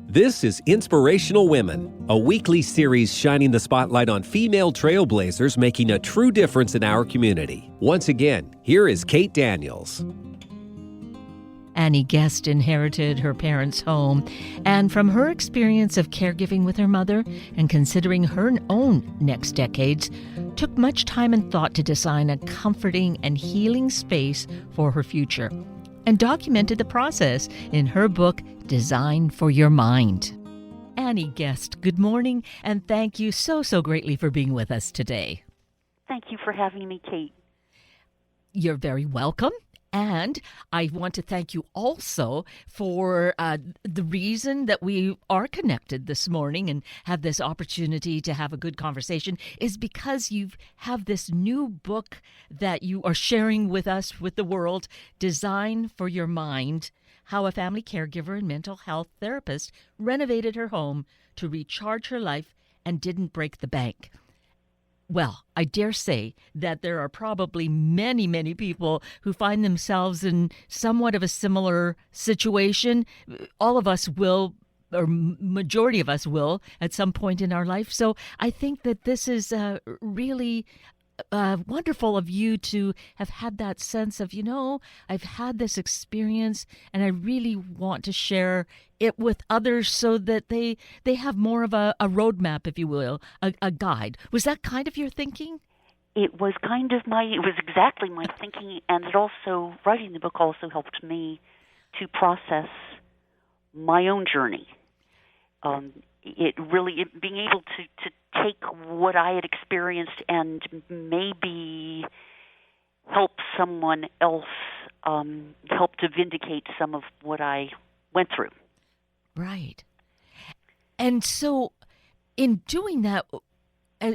This is Inspirational Women, a weekly series shining the spotlight on female trailblazers making a true difference in our community. Once again, here is Kate Daniels. Annie Guest inherited her parents' home, and from her experience of caregiving with her mother and considering her own next decades, took much time and thought to design a comforting and healing space for her future, and documented the process in her book, Design for Your Mind. Annie Guest, good morning, and thank you so greatly for being with us today. Thank you for having me, Kate. You're very welcome. And I want to thank you also for the reason that we are connected this morning and have this opportunity to have a good conversation is because you have this new book that you are sharing with us, with the world, Design for Your Mind, How a Family Caregiver and Mental Health Therapist Renovated Her Home to Recharge Her Life and Didn't Break the Bank. Well, I dare say that there are probably many people who find themselves in somewhat of a similar situation. All of us will, or majority of us will, at some point in our life. So I think that this is really wonderful of you to have had that sense of, I've had this experience and I really want to share it with others so that they have more of a roadmap, if you will, a guide. Was that kind of your thinking? It was exactly my thinking, and writing the book also helped me to process my own journey. Being able to take what I had experienced and maybe help someone else, help to vindicate some of what I went through. Right. And so in doing that,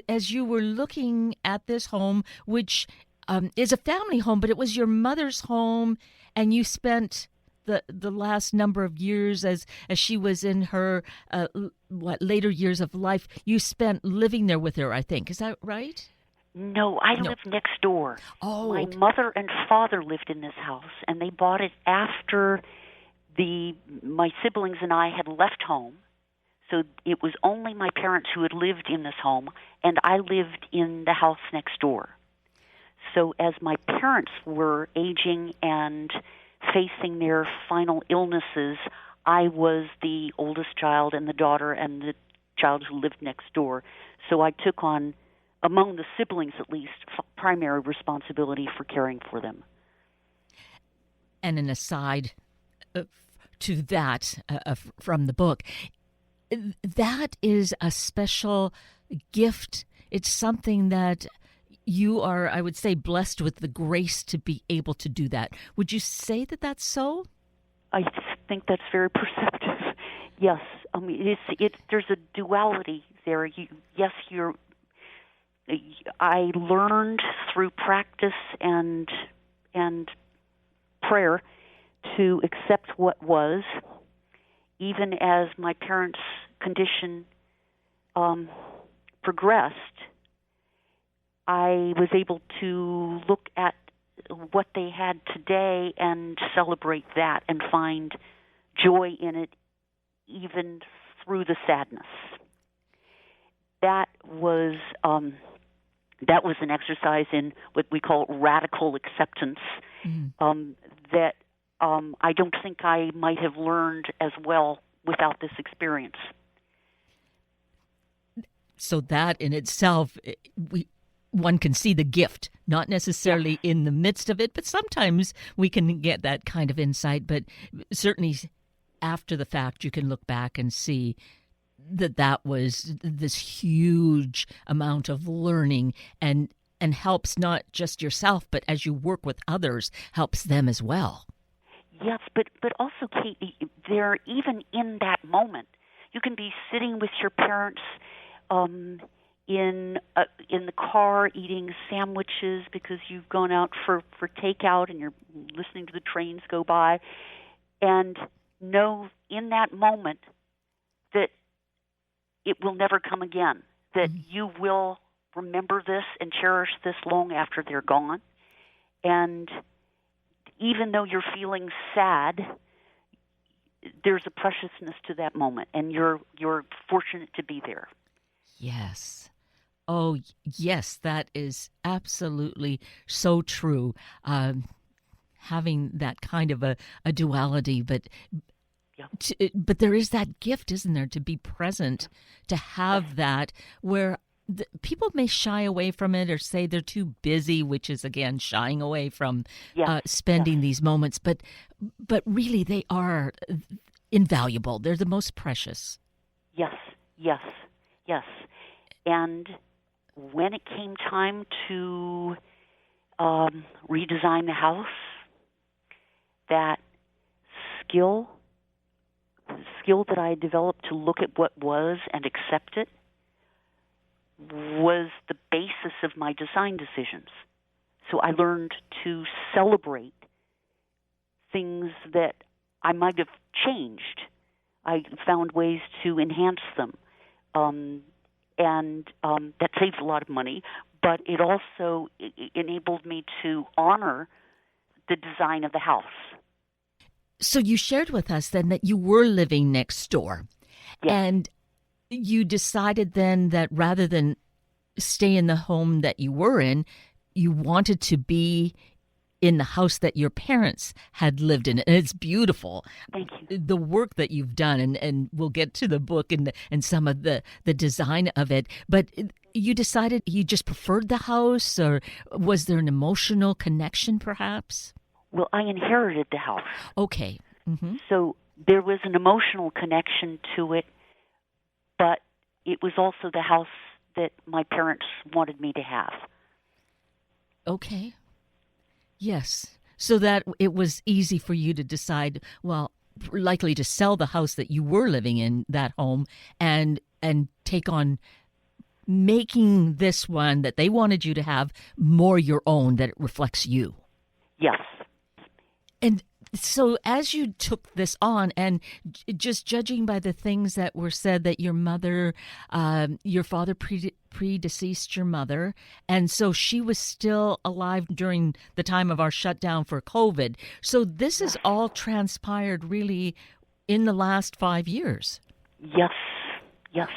as you were looking at this home, which is a family home, but it was your mother's home, and you spent the last number of years as she was in her later years of life, you spent living there with her, I think. Is that right? No, I lived next door. Oh, my okay. mother and father lived in this house, and they bought it after my siblings and I had left home. So it was only my parents who had lived in this home, and I lived in the house next door. So as my parents were aging and facing their final illnesses, I was the oldest child and the daughter and the child who lived next door. So I took on, among the siblings at least, primary responsibility for caring for them. And an aside to that from the book, that is a special gift. It's something that you are, I would say, blessed with the grace to be able to do that. Would you say that that's so? I think that's very perceptive. Yes, I mean there's a duality there. I learned through practice and prayer to accept what was, even as my parents' condition progressed. I was able to look at what they had today and celebrate that and find joy in it, even through the sadness. That was an exercise in what we call radical acceptance, that I don't think I might have learned as well without this experience. So that in itself, one can see the gift, not necessarily in the midst of it, but sometimes we can get that kind of insight. But certainly after the fact, you can look back and see that was this huge amount of learning and helps not just yourself, but as you work with others, helps them as well. Yes, but also, Kate, even in that moment, you can be sitting with your parents in the car eating sandwiches because you've gone out for takeout and you're listening to the trains go by, and know in that moment that it will never come again, that you will remember this and cherish this long after they're gone. And even though you're feeling sad, there's a preciousness to that moment, and you're fortunate to be there. Yes. Oh, yes, that is absolutely so true. Having that kind of a duality, but Yeah. but there is that gift, isn't there, to be present, to have that where people may shy away from it or say they're too busy, which is again shying away from Yes. spending Yes. these moments. But really, they are invaluable. They're the most precious. Yes. Yes. Yes. And when it came time to redesign the house, that skill that I had developed to look at what was and accept it was the basis of my design decisions. So I learned to celebrate things that I might have changed. I found ways to enhance them. And that saves a lot of money, but it also enabled me to honor the design of the house. So you shared with us then that you were living next door. Yes. And you decided then that rather than stay in the home that you were in, you wanted to be in the house that your parents had lived in. And it's beautiful. Thank you. The work that you've done, and we'll get to the book and some of the design of it. But you decided you just preferred the house, or was there an emotional connection perhaps? Well, I inherited the house. Okay. Mm-hmm. So there was an emotional connection to it, but it was also the house that my parents wanted me to have. Okay. Yes. So that it was easy for you to decide, well, likely to sell the house that you were living in, that home, and take on making this one that they wanted you to have more your own, that it reflects you. Yes. And so as you took this on, and just judging by the things that were said, that your mother, your father predeceased your mother, and so she was still alive during the time of our shutdown for COVID. So this is all transpired really in the last 5 years. Yes. Yes.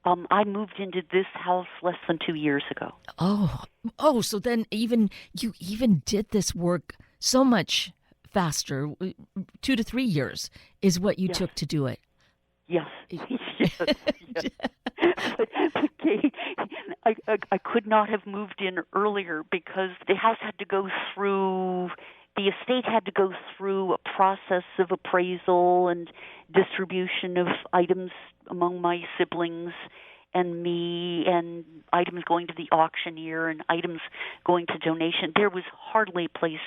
I moved into this house less than 2 years ago. Oh, so then you even did this work so much faster. 2 to 3 years is what you took to do it. Yes. Yes. But Kate, I could not have moved in earlier because the house had to go through, the estate had to go through a process of appraisal and distribution of items among my siblings and me, and items going to the auctioneer and items going to donation. There was hardly a place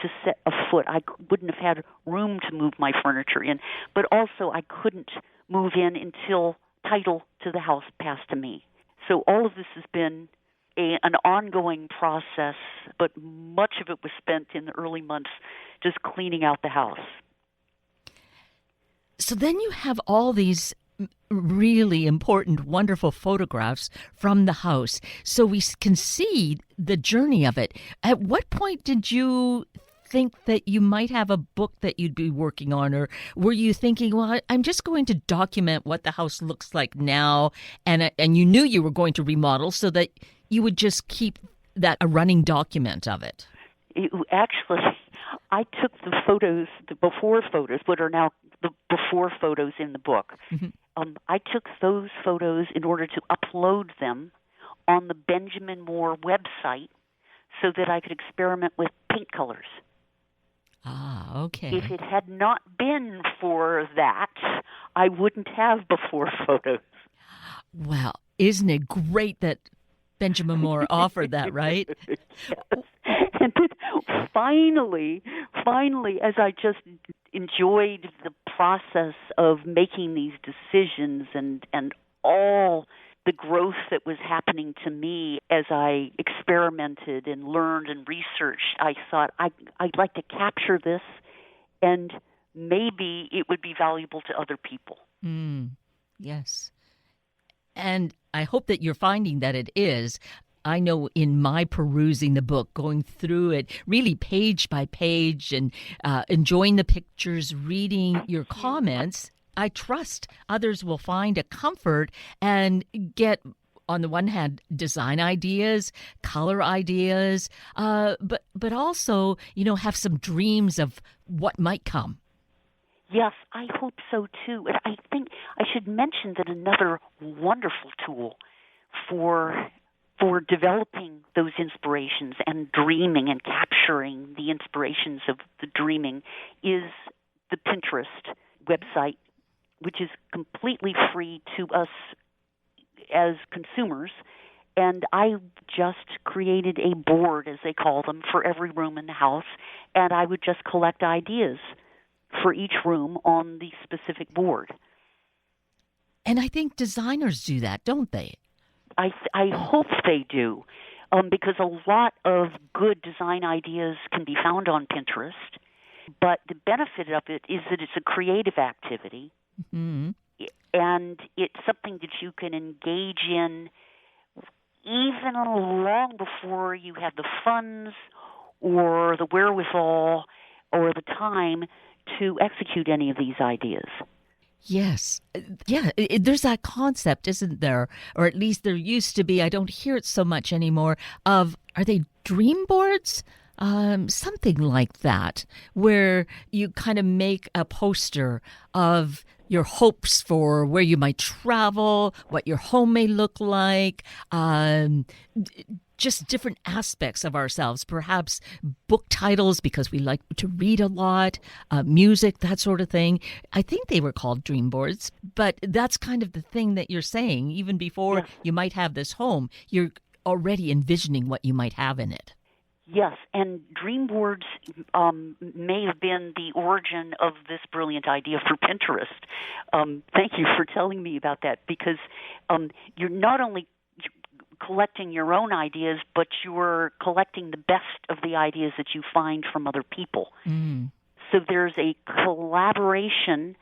to set a foot. I wouldn't have had room to move my furniture in, but also I couldn't move in until title to the house passed to me. So all of this has been an ongoing process, but much of it was spent in the early months just cleaning out the house. So then you have all these really important, wonderful photographs from the house. So we can see the journey of it. At what point did you think that you might have a book that you'd be working on, or were you thinking, well, I'm just going to document what the house looks like now, and you knew you were going to remodel so that you would just keep that a running document of it? Actually, I took the photos, the before photos, what are now the before photos in the book. Mm-hmm. I took those photos in order to upload them on the Benjamin Moore website so that I could experiment with paint colors. Ah, okay. If it had not been for that, I wouldn't have before photos. Well, isn't it great that Benjamin Moore offered that, right? Yes. And then finally, as I just enjoyed the process of making these decisions and all the growth that was happening to me as I experimented and learned and researched, I thought I'd like to capture this, and maybe it would be valuable to other people. Yes. And I hope that you're finding that it is. I know in my perusing the book, going through it really page by page and enjoying the pictures, reading your comments, I trust others will find a comfort and get, on the one hand, design ideas, color ideas, but also, have some dreams of what might come. Yes, I hope so too. And I think I should mention that another wonderful tool for developing those inspirations and dreaming and capturing the inspirations of the dreaming is the Pinterest website, which is completely free to us as consumers. And I just created a board, as they call them, for every room in the house, and I would just collect ideas for each room on the specific board. And I think designers do that, don't they? I hope they do, because a lot of good design ideas can be found on Pinterest. But the benefit of it is that it's a creative activity, and it's something that you can engage in even long before you have the funds or the wherewithal or the time to execute any of these ideas. Yes. Yeah, there's that concept, isn't there? Or at least there used to be. I don't hear it so much anymore of, are they dream boards? Something like that, where you kind of make a poster of your hopes for where you might travel, what your home may look like, just different aspects of ourselves, perhaps book titles because we like to read a lot, music, that sort of thing. I think they were called dream boards, but that's kind of the thing that you're saying. Even before you might have this home, you're already envisioning what you might have in it. Yes, and dream boards may have been the origin of this brilliant idea for Pinterest. Thank you for telling me about that, because you're not only collecting your own ideas, but you're collecting the best of the ideas that you find from other people. So there's a collaboration.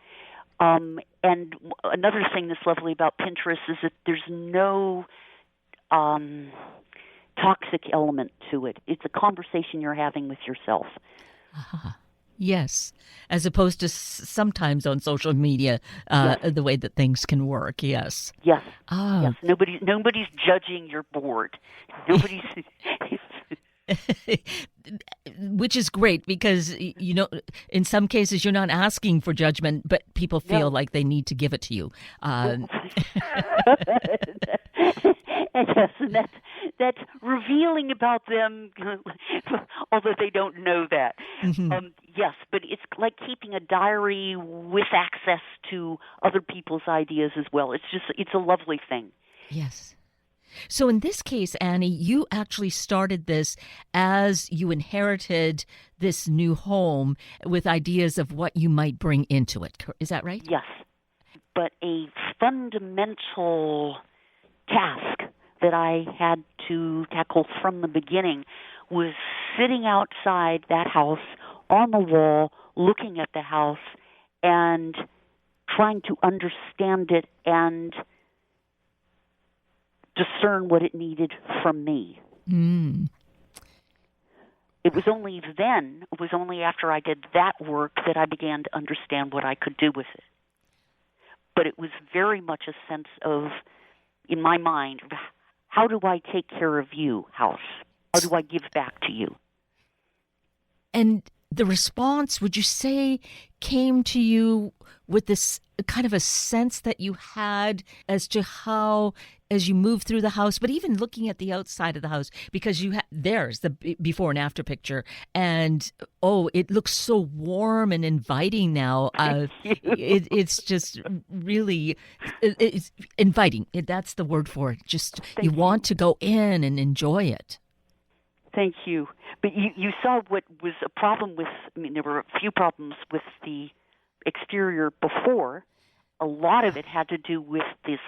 And another thing that's lovely about Pinterest is that there's no toxic element to it. It's a conversation you're having with yourself. Yes, as opposed to sometimes on social media, the way that things can work. Yes. Yes. Yes. Nobody's judging your board. Nobody's. Which is great because, in some cases you're not asking for judgment, but people feel like they need to give it to you. Yes, and that's revealing about them, although they don't know that. Yes, but it's like keeping a diary with access to other people's ideas as well. It's a lovely thing. Yes. So in this case, Annie, you actually started this as you inherited this new home with ideas of what you might bring into it. Is that right? Yes. But a fundamental task that I had to tackle from the beginning was sitting outside that house on the wall, looking at the house and trying to understand it and discern what it needed from me. It was only after I did that work that I began to understand what I could do with it. But it was very much a sense of, in my mind, how do I take care of you, house? How do I give back to you? And the response, would you say, came to you with this kind of a sense that you had as to how, as you move through the house, but even looking at the outside of the house, because there's the before and after picture, and it looks so warm and inviting now. It's just really, it's inviting. That's the word for it. Just you want to go in and enjoy it. Thank you. But you saw what was a problem with, there were a few problems with the exterior before. A lot of it had to do with this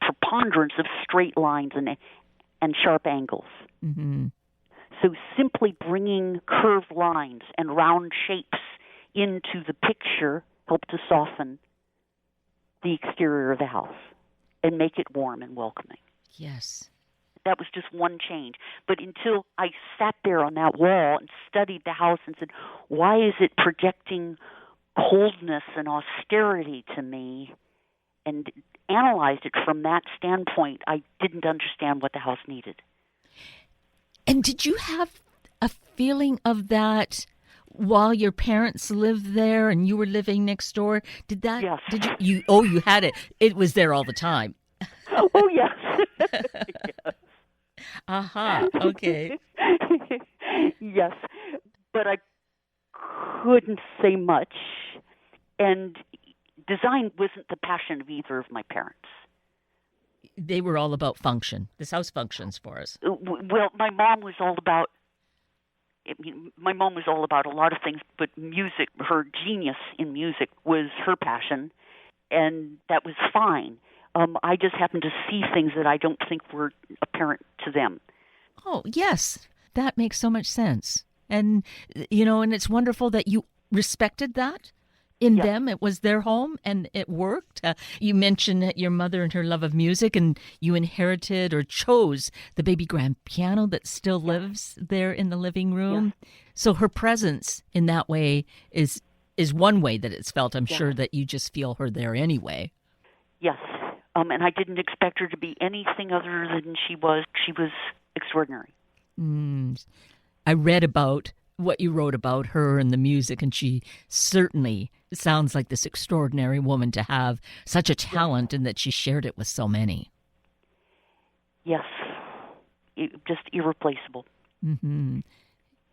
preponderance of straight lines and sharp angles. So simply bringing curved lines and round shapes into the picture helped to soften the exterior of the house and make it warm and welcoming. Yes. That was just one change. But until I sat there on that wall and studied the house and said, why is it projecting coldness and austerity to me, and analyzed it from that standpoint, I didn't understand what the house needed. And did you have a feeling of that while your parents lived there and you were living next door? Did that? Yes. Did you? Oh, you had it. It was there all the time. Oh, yes. Yes. Aha. Okay. Yes. But I couldn't say much. And design wasn't the passion of either of my parents. They were all about function. This house functions for us. Well, my mom was all about a lot of things, but music, her genius in music was her passion, and that was fine. I just happened to see things that I don't think were apparent to them. Oh, yes. That makes so much sense. And, and it's wonderful that you respected that in them. It was their home and it worked. You mentioned that your mother and her love of music, and you inherited or chose the baby grand piano that still lives there in the living room. Yes. So her presence in that way is one way that it's felt. I'm sure that you just feel her there anyway. Yes. And I didn't expect her to be anything other than she was. She was extraordinary. I read about what you wrote about her and the music, and she certainly sounds like this extraordinary woman to have such a talent, and that she shared it with so many. Yes. Just irreplaceable. Mm-hmm.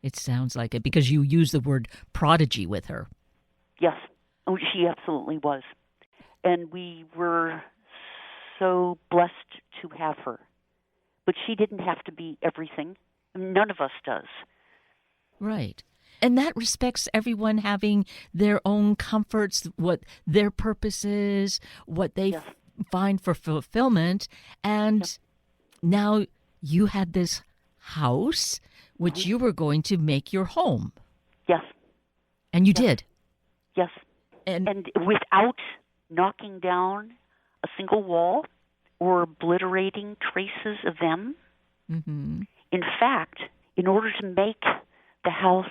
It sounds like it, because you use the word prodigy with her. Yes. Oh, she absolutely was. And we were so blessed to have her. But she didn't have to be everything. None of us does. Right. And that respects everyone having their own comforts, what their purpose is, what they find for fulfillment. And now you had this house, which you were going to make your home. Yes. And you did. Yes. And without knocking down a single wall or obliterating traces of them. Mm-hmm. In fact, in order to make the house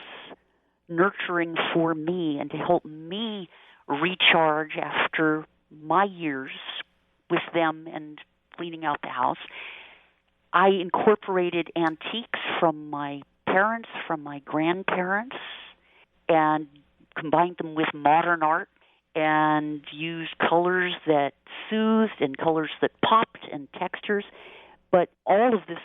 nurturing for me and to help me recharge after my years with them and cleaning out the house, I incorporated antiques from my parents, from my grandparents, and combined them with modern art and used colors that soothed and colors that popped and textures. But all of this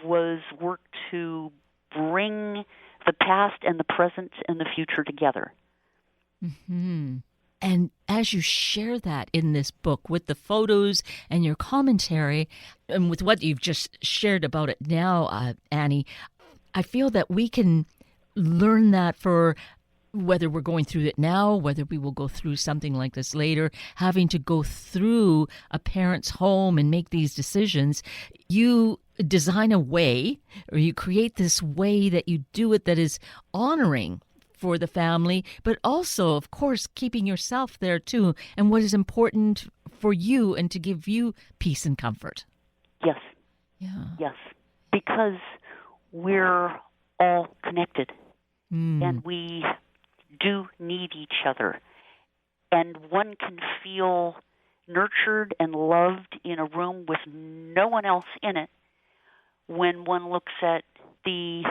was work to bring the past and the present and the future together. Mm-hmm. And as you share that in this book with the photos and your commentary, and with what you've just shared about it now, Annie, I feel that we can learn that for whether we're going through it now, whether we will go through something like this later, having to go through a parent's home and make these decisions. You design a way, or you create this way that you do it that is honoring for the family, but also, of course, keeping yourself there too, and what is important for you and to give you peace and comfort. Yes. Yeah. Yes. Because we're all connected, and we do need each other. And one can feel nurtured and loved in a room with no one else in it when one looks at the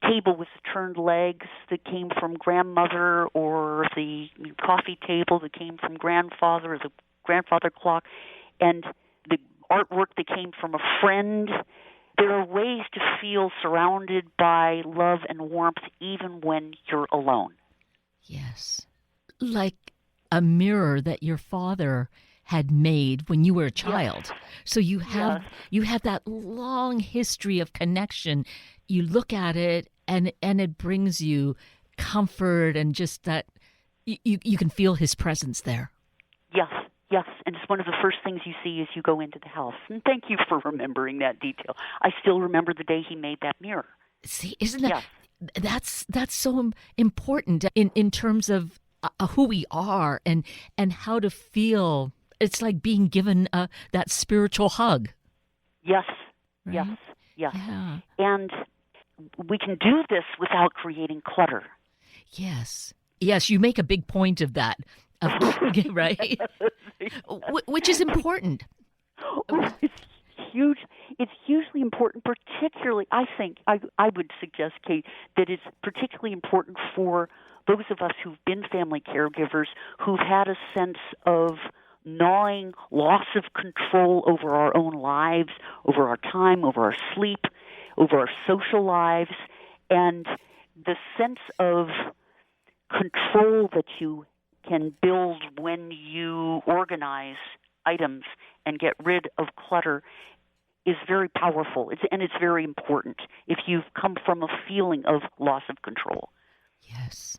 table with the turned legs that came from grandmother, or the coffee table that came from grandfather, or the grandfather clock, and the artwork that came from a friend. There are ways to feel surrounded by love and warmth even when you're alone. Yes. Like a mirror that your father had made when you were a child. Yes. So you have that long history of connection. You look at it and it brings you comfort, and just that you can feel his presence there. Yes. Yes, and it's one of the first things you see as you go into the house. And thank you for remembering that detail. I still remember the day he made that mirror. See, isn't that that's so important in terms of who we are and how to feel. It's like being given that spiritual hug. Yes, right? Yes, yes. Yeah. And we can do this without creating clutter. Yes. Yes, you make a big point of that. Of, right? Which is important. Oh, it's huge. It's hugely important, particularly, I think, I would suggest, Kate, that it's particularly important for those of us who've been family caregivers, who've had a sense of gnawing loss of control over our own lives, over our time, over our sleep, over our social lives, and the sense of control that you can build when you organize items and get rid of clutter is very powerful, and it's very important if you've come from a feeling of loss of control. Yes.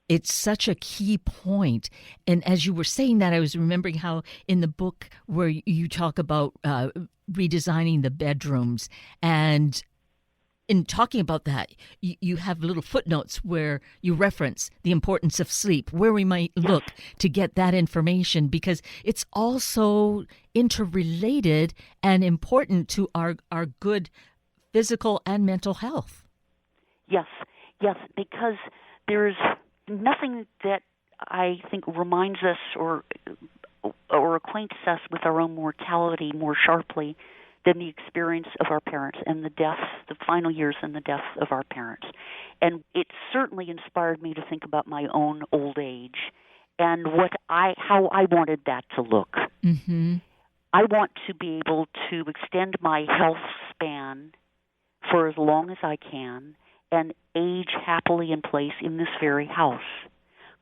It's such a key point. And as you were saying that, I was remembering how in the book where you talk about redesigning the bedrooms, and in talking about that, you have little footnotes where you reference the importance of sleep, where we might look to get that information, because it's also interrelated and important to our good physical and mental health. Yes, because there's nothing that I think reminds us or acquaints us with our own mortality more sharply than the experience of our parents and the death, the final years and the death of our parents. And it certainly inspired me to think about my own old age and how I wanted that to look. Mm-hmm. I want to be able to extend my health span for as long as I can and age happily in place in this very house.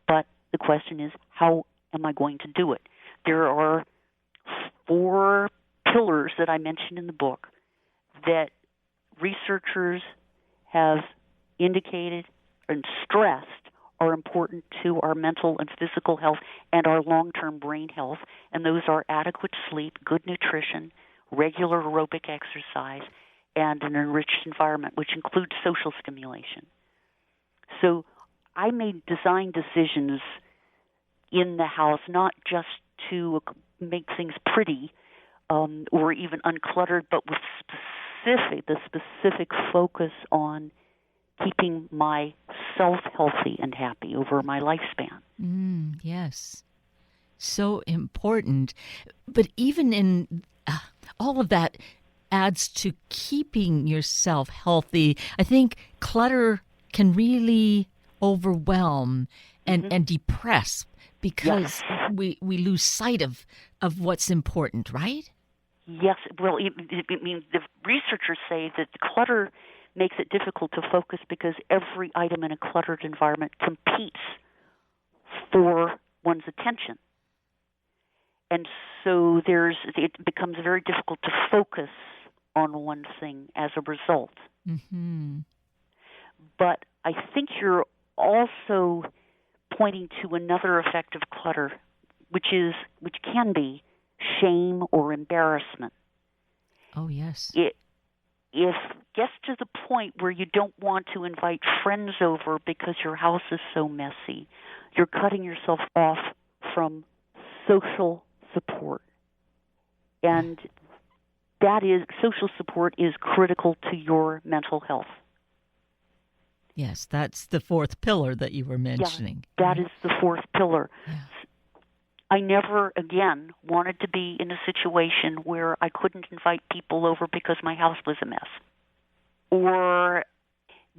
But the question is, how am I going to do it? There are 4 pillars that I mentioned in the book that researchers have indicated and stressed are important to our mental and physical health and our long-term brain health, and those are adequate sleep, good nutrition, regular aerobic exercise, and an enriched environment, which includes social stimulation. So I made design decisions in the house not just to make things pretty, or even uncluttered, but with the specific focus on keeping myself healthy and happy over my lifespan. Yes. So important. But even in all of that adds to keeping yourself healthy. I think clutter can really overwhelm and depress because we lose sight of what's important, right? Yes. Well, I mean, the researchers say that the clutter makes it difficult to focus because every item in a cluttered environment competes for one's attention. And so it becomes very difficult to focus on one thing as a result. Mm-hmm. But I think you're also pointing to another effect of clutter, which can be shame or embarrassment. Oh, yes. If it gets to the point where you don't want to invite friends over because your house is so messy, you're cutting yourself off from social support. And social support is critical to your mental health. Yes, that's the 4th pillar that you were mentioning. Yeah, that is the 4th pillar. Yeah. I never, again, wanted to be in a situation where I couldn't invite people over because my house was a mess. Or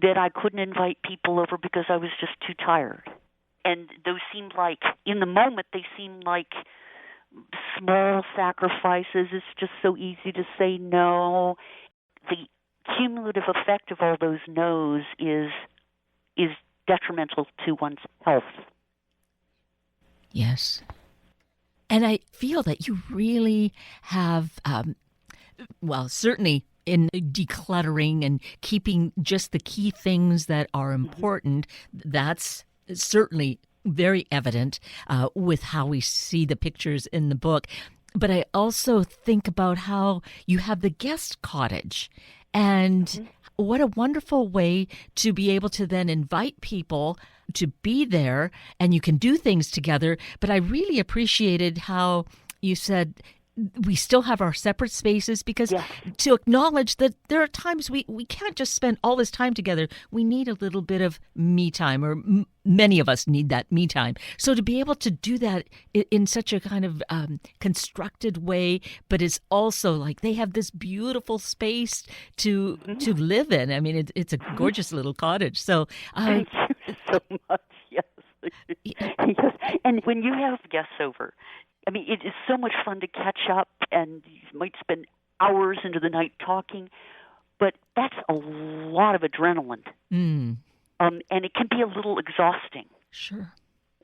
that I couldn't invite people over because I was just too tired. And those seemed like, in the moment, they seemed like small sacrifices. It's just so easy to say no. The cumulative effect of all those no's is detrimental to one's health. Yes. And I feel that you really have, certainly in decluttering and keeping just the key things that are important, that's certainly very evident with how we see the pictures in the book. But I also think about how you have the guest cottage, and what a wonderful way to be able to then invite people to be there, and you can do things together. But I really appreciated how you said we still have our separate spaces, because Yes. to acknowledge that there are times we can't just spend all this time together. We need a little bit of me time, or many of us need that me time. So to be able to do that in such a kind of constructed way, but it's also like they have this beautiful space to live in. I mean, it's a gorgeous little cottage. So Thank you so much. Yes. Yes. And when you have guests over, I mean, it is so much fun to catch up, and you might spend hours into the night talking, but that's a lot of adrenaline. And it can be a little exhausting. Sure.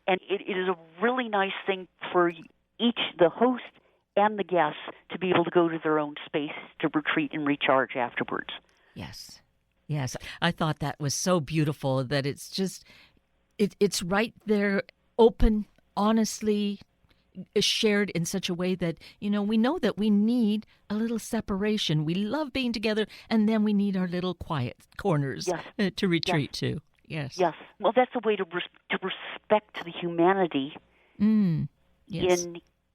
And it is a really nice thing for the host and the guests, to be able to go to their own space to retreat and recharge afterwards. Yes. Yes. I thought that was so beautiful that it's just, it's right there, open, honestly, shared in such a way that, we know that we need a little separation. We love being together, and then we need our little quiet corners to retreat to. Yes. Yes. Well, that's a way to respect the humanity in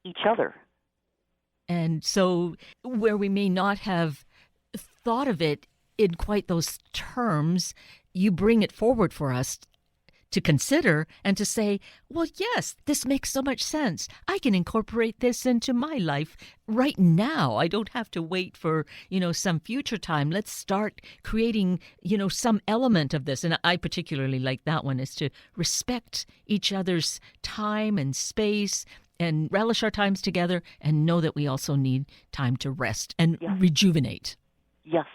each other. And so where we may not have thought of it in quite those terms, you bring it forward for us to consider and to say, well, yes, this makes so much sense. I can incorporate this into my life right now. I don't have to wait for, some future time. Let's start creating, some element of this. And I particularly like that one, is to respect each other's time and space and relish our times together, and know that we also need time to rest and rejuvenate. Yes.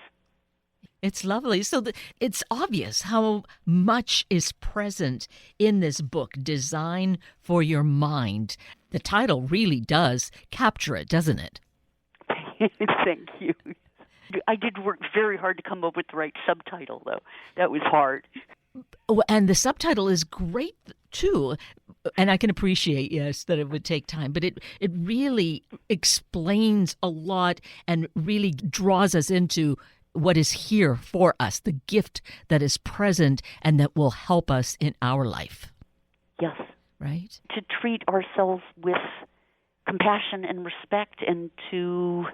It's lovely. So it's obvious how much is present in this book, Design for Your Mind. The title really does capture it, doesn't it? Thank you. I did work very hard to come up with the right subtitle, though. That was hard. Oh, and the subtitle is great, too. And I can appreciate, yes, that it would take time. But it really explains a lot and really draws us into what is here for us, the gift that is present and that will help us in our life. Yes. Right? To treat ourselves with compassion and respect, and to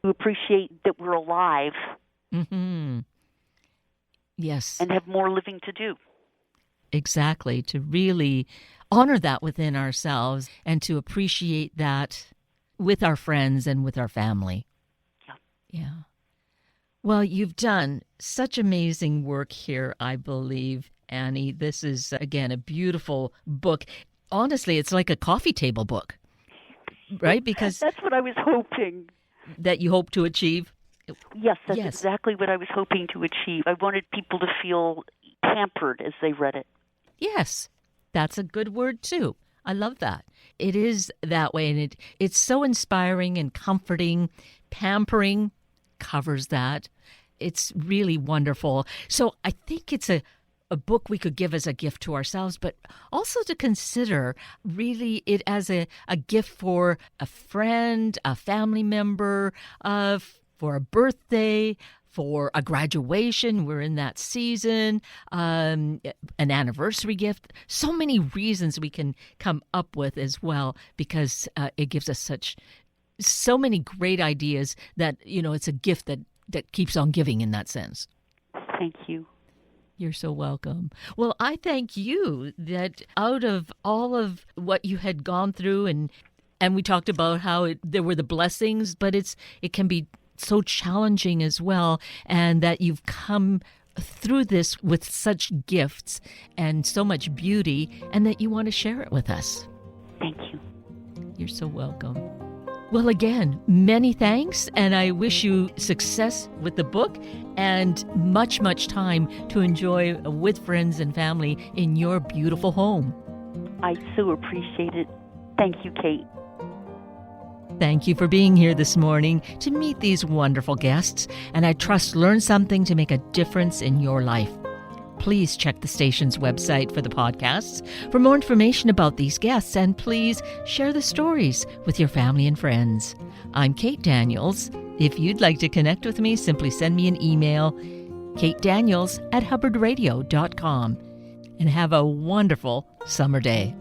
appreciate that we're alive. Mm-hmm. Yes. And have more living to do. Exactly. To really honor that within ourselves, and to appreciate that with our friends and with our family. Yeah. Well, you've done such amazing work here, I believe, Annie. This is, again, a beautiful book. Honestly, it's like a coffee table book, right? Because that's what I was hoping. That you hope to achieve? Yes, that's exactly what I was hoping to achieve. I wanted people to feel pampered as they read it. Yes, that's a good word, too. I love that. It is that way, and it's so inspiring and comforting. Pampering covers that. It's really wonderful. So I think it's a book we could give as a gift to ourselves, but also to consider really it as a gift for a friend, a family member, for a birthday, for a graduation. We're in that season, an anniversary gift. So many reasons we can come up with as well, because it gives us so many great ideas that, it's a gift that keeps on giving in that sense. Thank you. You're so welcome. Well, I thank you that out of all of what you had gone through, and we talked about how there were the blessings, but it can be so challenging as well, and that you've come through this with such gifts and so much beauty, and that you want to share it with us. Thank you. You're so welcome. Well, again, many thanks, and I wish you success with the book and much, much time to enjoy with friends and family in your beautiful home. I so appreciate it. Thank you, Kate. Thank you for being here this morning to meet these wonderful guests, and I trust learn something to make a difference in your life. Please check the station's website for the podcasts for more information about these guests, and please share the stories with your family and friends. I'm Kate Daniels. If you'd like to connect with me, simply send me an email, katedaniels@hubbardradio.com, and have a wonderful summer day.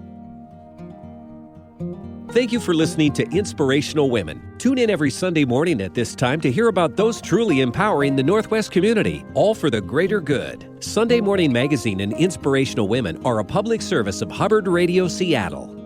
Thank you for listening to Inspirational Women. Tune in every Sunday morning at this time to hear about those truly empowering the Northwest community, all for the greater good. Sunday Morning Magazine and Inspirational Women are a public service of Hubbard Radio Seattle.